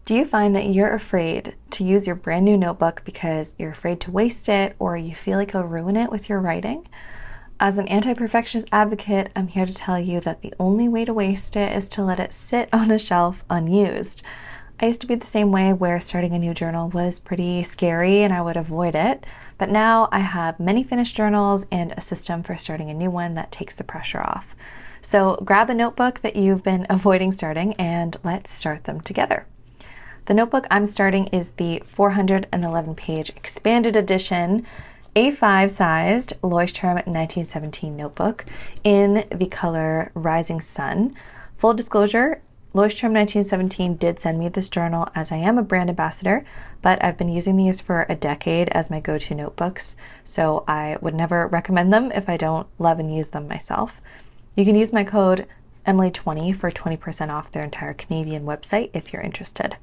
Do you find that you're afraid to use your brand new notebook because you're afraid to waste it or you feel like you'll ruin it with your writing? As an anti-perfectionist advocate, I'm here to tell you that the only way to waste it is to let it sit on a shelf unused. I used to be the same way, where starting a new journal was pretty scary and I would avoid it. But now I have many finished journals and a system for starting a new one that takes the pressure off. So grab a notebook that you've been avoiding starting and let's start them together. The notebook I'm starting is the 411-page expanded edition A5 sized Leuchtturm 1917 notebook in the color Rising Sun. Full disclosure, Leuchtturm 1917 did send me this journal as I am a brand ambassador, but I've been using these for a decade as my go-to notebooks, so I would never recommend them if I don't love and use them myself. You can use my code Emily20 for 20% off their entire Canadian website if you're interested.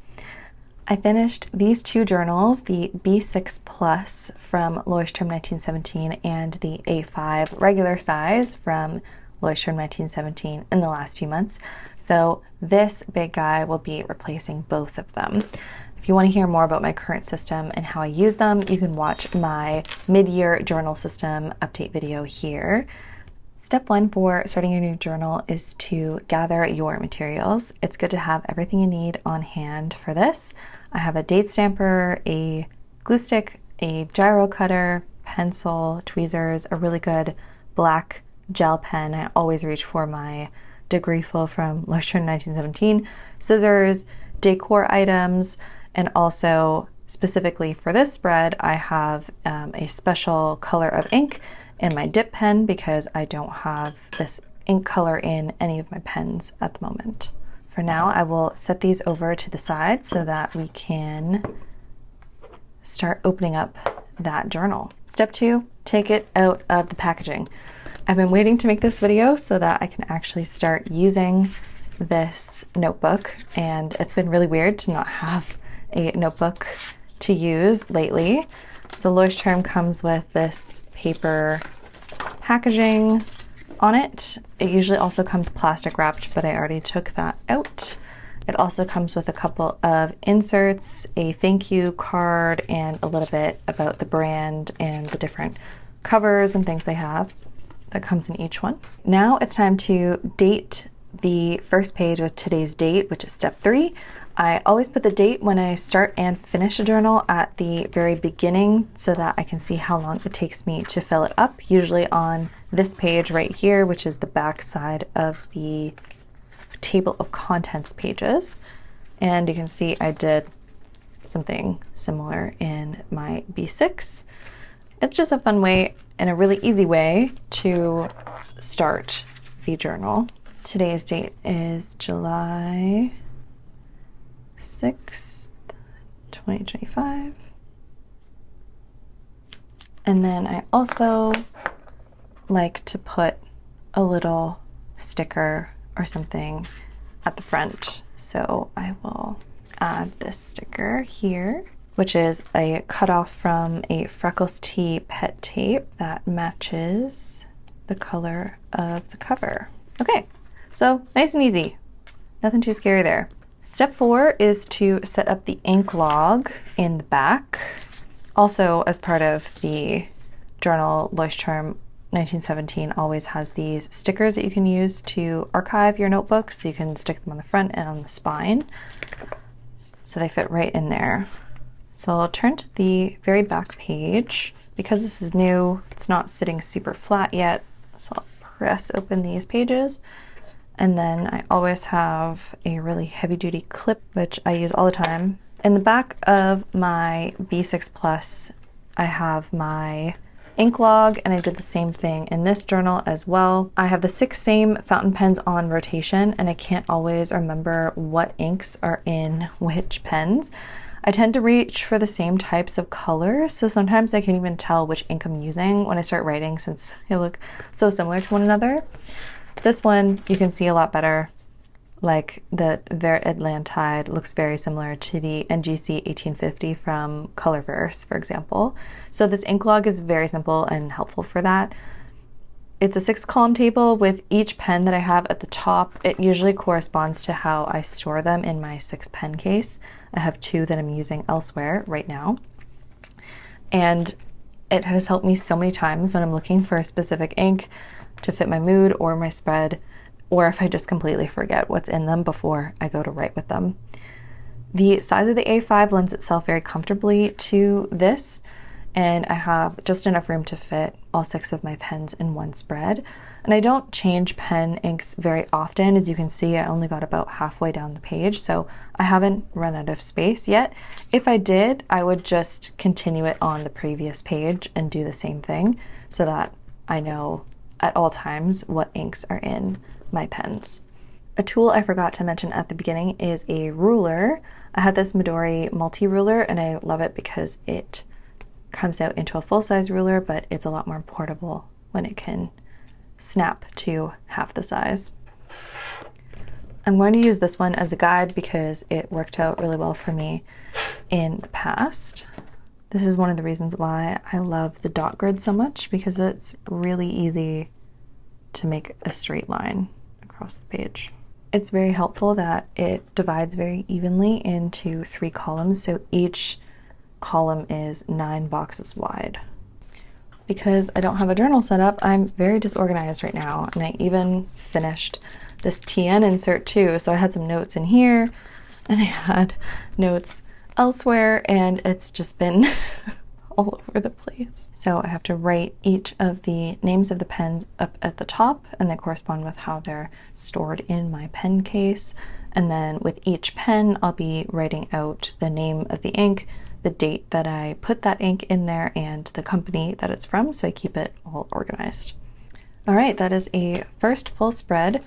I finished these two journals, the B6 Plus from Leuchtturm 1917 and the A5 regular size from Leuchtturm 1917 in the last few months. So this big guy will be replacing both of them. If you want to hear more about my current system and how I use them, you can watch my mid-year journal system update video here. Step one for starting your new journal is to gather your materials. It's good to have everything you need on hand for this. I have a date stamper, a glue stick, a gyro cutter, pencil, tweezers, a really good black gel pen. I always reach for my degreeful from Leuchtturm 1917, scissors, decor items, and also specifically for this spread, I have a special color of ink in my dip pen because I don't have this ink color in any of my pens at the moment. For now, I will set these over to the side so that we can start opening up that journal. Step two, take it out of the packaging. I've been waiting to make this video so that I can actually start using this notebook, and it's been really weird to not have a notebook to use lately. So Leuchtturm comes with this paper packaging on it. It usually also comes plastic wrapped, but I already took that out. It also comes with a couple of inserts, a thank you card, and a little bit about the brand and the different covers and things they have that comes in each one. Now it's time to date the first page with today's date, which is step 3. I always put the date when I start and finish a journal at the very beginning so that I can see how long it takes me to fill it up, usually on this page right here, which is the back side of the table of contents pages. And you can see I did something similar in my B6. It's just a fun way and a really easy way to start the journal. Today's date is July 6th, 2025. And then I also like to put a little sticker or something at the front. So I will add this sticker here, which is a cutoff from a Freckles Tea pet tape that matches the color of the cover. Okay, so nice and easy. Nothing too scary there. Step 4 is to set up the ink log in the back. Also, as part of the journal, Leuchtturm 1917 always has these stickers that you can use to archive your notebook, so you can stick them on the front and on the spine. So they fit right in there. So I'll turn to the very back page. Because this is new, it's not sitting super flat yet, so I'll press open these pages. And then I always have a really heavy-duty clip, which I use all the time. In the back of my B6 Plus, I have my ink log, and I did the same thing in this journal as well. I have the 6 same fountain pens on rotation, and I can't always remember what inks are in which pens. I tend to reach for the same types of colors, so sometimes I can't even tell which ink I'm using when I start writing since they look so similar to one another. This one you can see a lot better, like the Vert Atlantide looks very similar to the NGC 1850 from Colorverse, for example. So this ink log is very simple and helpful for that. It's a 6-column table with each pen that I have at the top. It usually corresponds to how I store them in my 6-pen case. I have 2 that I'm using elsewhere right now. And it has helped me so many times when I'm looking for a specific ink to fit my mood or my spread, or if I just completely forget what's in them before I go to write with them. The size of the A5 lends itself very comfortably to this, and I have just enough room to fit all 6 of my pens in one spread. And I don't change pen inks very often. As you can see, I only got about halfway down the page, so I haven't run out of space yet. If I did, I would just continue it on the previous page and do the same thing so that I know at all times what inks are in my pens. A tool I forgot to mention at the beginning is a ruler. I had this Midori multi-ruler and I love it because it comes out into a full-size ruler, but it's a lot more portable when it can snap to half the size. I'm going to use this one as a guide because it worked out really well for me in the past. This is one of the reasons why I love the dot grid so much, because it's really easy to make a straight line across the page. It's very helpful that it divides very evenly into 3 columns, so each column is 9 boxes wide. Because I don't have a journal set up, I'm very disorganized right now, and I even finished this TN insert too. So I had some notes in here, and I had notes elsewhere, and it's just been all over the place. So I have to write each of the names of the pens up at the top, and they correspond with how they're stored in my pen case. And then with each pen, I'll be writing out the name of the ink, the date that I put that ink in there, and the company that it's from, so I keep it all organized. All right, that is a first full spread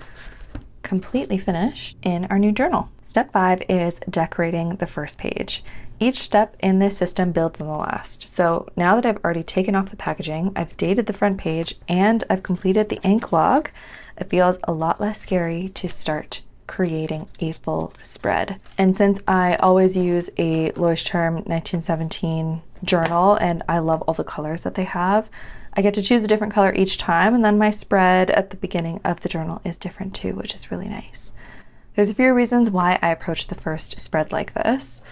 completely finished in our new journal. Step 5 is decorating the first page. Each step in this system builds on the last. So now that I've already taken off the packaging, I've dated the front page, and I've completed the ink log, it feels a lot less scary to start creating a full spread. And since I always use a Leuchtturm 1917 journal and I love all the colors that they have, I get to choose a different color each time, and then my spread at the beginning of the journal is different too, which is really nice. There's a few reasons why I approach the first spread like this.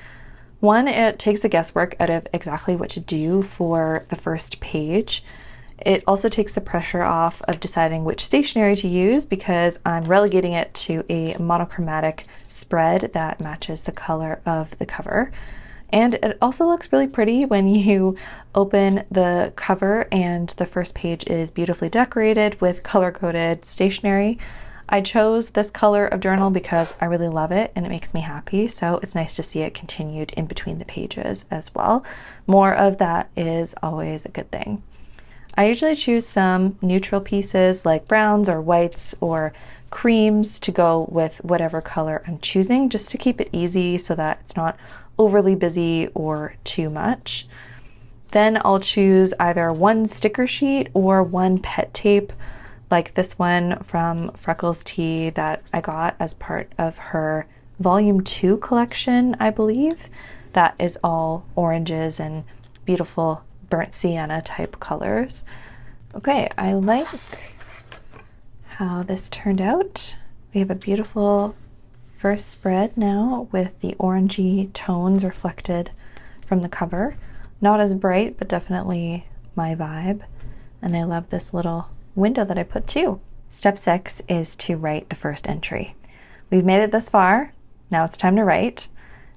One, it takes the guesswork out of exactly what to do for the first page. It also takes the pressure off of deciding which stationery to use, because I'm relegating it to a monochromatic spread that matches the color of the cover. And it also looks really pretty when you open the cover and the first page is beautifully decorated with color-coded stationery. I chose this color of journal because I really love it and it makes me happy, so it's nice to see it continued in between the pages as well. More of that is always a good thing. I usually choose some neutral pieces like browns or whites or creams to go with whatever color I'm choosing, just to keep it easy so that it's not overly busy or too much. Then I'll choose either one sticker sheet or one pet tape, like this one from Freckles Tea that I got as part of her Volume 2 collection, I believe. That is all oranges and beautiful burnt sienna type colors. Okay, I like how this turned out. We have a beautiful first spread now with the orangey tones reflected from the cover. Not as bright, but definitely my vibe. And I love this little window that I put too. Step 6 is to write the first entry. We've made it this far. Now it's time to write.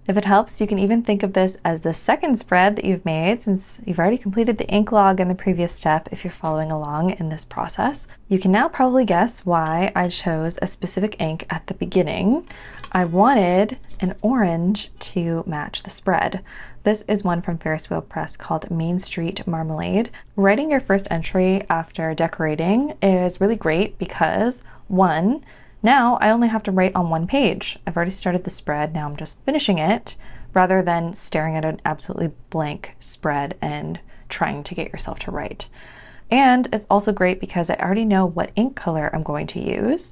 If it helps, you can even think of this as the second spread that you've made, since you've already completed the ink log in the previous step if you're following along in this process. You can now probably guess why I chose a specific ink at the beginning. I wanted an orange to match the spread. This is one from Ferris Wheel Press called Main Street Marmalade. Writing your first entry after decorating is really great because, one, now I only have to write on one page. I've already started the spread, now I'm just finishing it, rather than staring at an absolutely blank spread and trying to get yourself to write. And it's also great because I already know what ink color I'm going to use.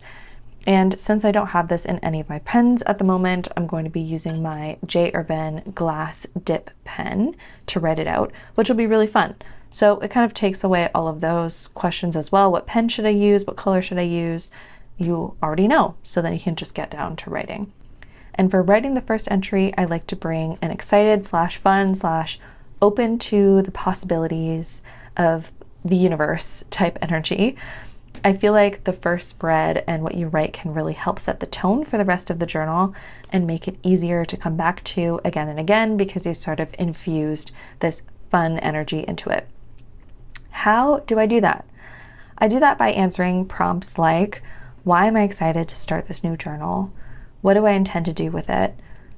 And since I don't have this in any of my pens at the moment, I'm going to be using my J. Urban glass dip pen to write it out, which will be really fun. So it kind of takes away all of those questions as well. What pen should I use? What color should I use? You already know, so then you can just get down to writing. And for writing the first entry, I like to bring an excited / fun / open to the possibilities of the universe type energy. I feel like the first spread and what you write can really help set the tone for the rest of the journal and make it easier to come back to again and again because you sort of infused this fun energy into it. How do I do that? I do that by answering prompts like, why am I excited to start this new journal? What do I intend to do with it?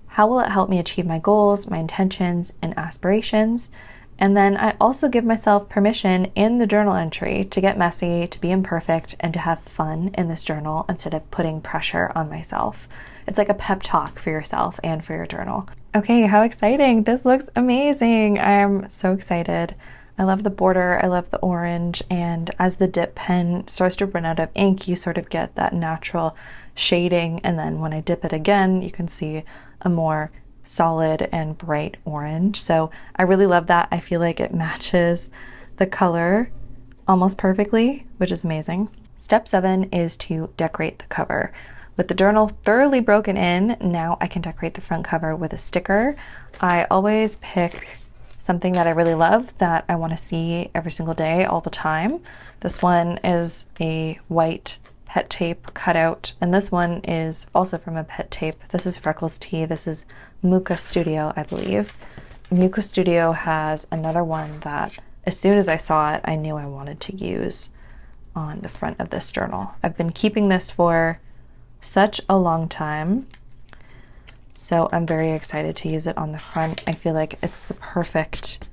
How will it help me achieve my goals, my intentions, and aspirations? And then I also give myself permission in the journal entry to get messy, to be imperfect, and to have fun in this journal instead of putting pressure on myself. It's like a pep talk for yourself and for your journal. Okay, how exciting. This looks amazing. I'm so excited. I love the border, I love the orange, and as the dip pen starts to run out of ink, you sort of get that natural shading, and then when I dip it again, you can see a more solid and bright orange. So I really love that. I feel like it matches the color almost perfectly, which is amazing. Step 7 is to decorate the cover. With the journal thoroughly broken in, now I can decorate the front cover with a sticker. I always pick something that I really love that I want to see every single day, all the time. This one is a white pet tape cutout, and this one is also from a pet tape. This is Freckles Tea. This is Muka Studio, I believe. Muka Studio has another one that as soon as I saw it, I knew I wanted to use on the front of this journal. I've been keeping this for such a long time, so I'm very excited to use it on the front. I feel like it's the perfect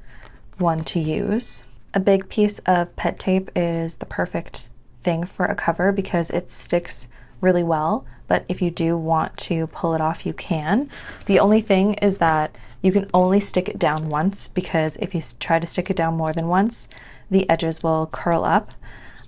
one to use. A big piece of pet tape is the perfect thing for a cover because it sticks really well, but if you do want to pull it off, you can. The only thing is that you can only stick it down once, because if you try to stick it down more than once, the edges will curl up.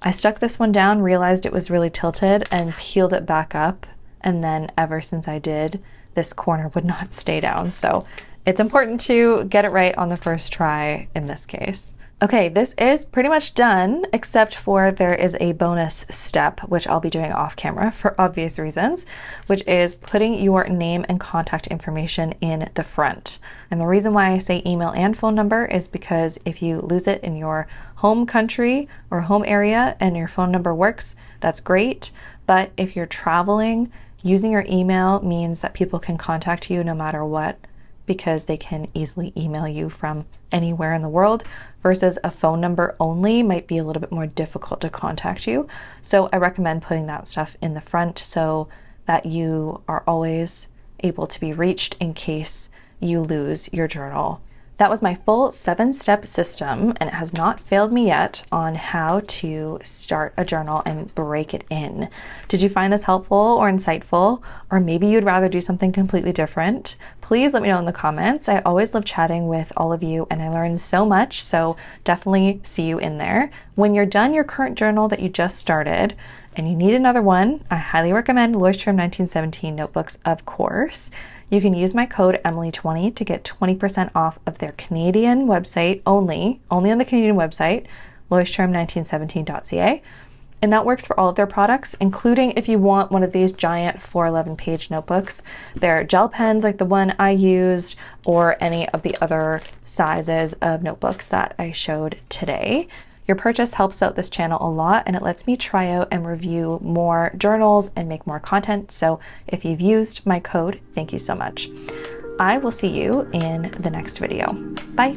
I stuck this one down, realized it was really tilted, and peeled it back up, and then ever since I did, this corner would not stay down. So it's important to get it right on the first try in this case. Okay, this is pretty much done, except for there is a bonus step, which I'll be doing off camera for obvious reasons, which is putting your name and contact information in the front. And the reason why I say email and phone number is because if you lose it in your home country or home area and your phone number works, that's great. But if you're traveling, using your email means that people can contact you no matter what, because they can easily email you from anywhere in the world, versus a phone number only might be a little bit more difficult to contact you. So I recommend putting that stuff in the front so that you are always able to be reached in case you lose your journal. That was my full 7-step system, and it has not failed me yet on how to start a journal and break it in. Did you find this helpful or insightful? Or maybe you'd rather do something completely different? Please let me know in the comments. I always love chatting with all of you, and I learn so much, so definitely see you in there. When you're done your current journal that you just started, and you need another one, I highly recommend Lois Term 1917 notebooks, of course. You can use my code Emily20 to get 20% off of their Canadian website only on the Canadian website, loisterm1917.ca. And that works for all of their products, including if you want one of these giant 411-page notebooks. They're gel pens like the one I used, or any of the other sizes of notebooks that I showed today. Your purchase helps out this channel a lot, and it lets me try out and review more journals and make more content. So if you've used my code, thank you so much. I will see you in the next video. Bye.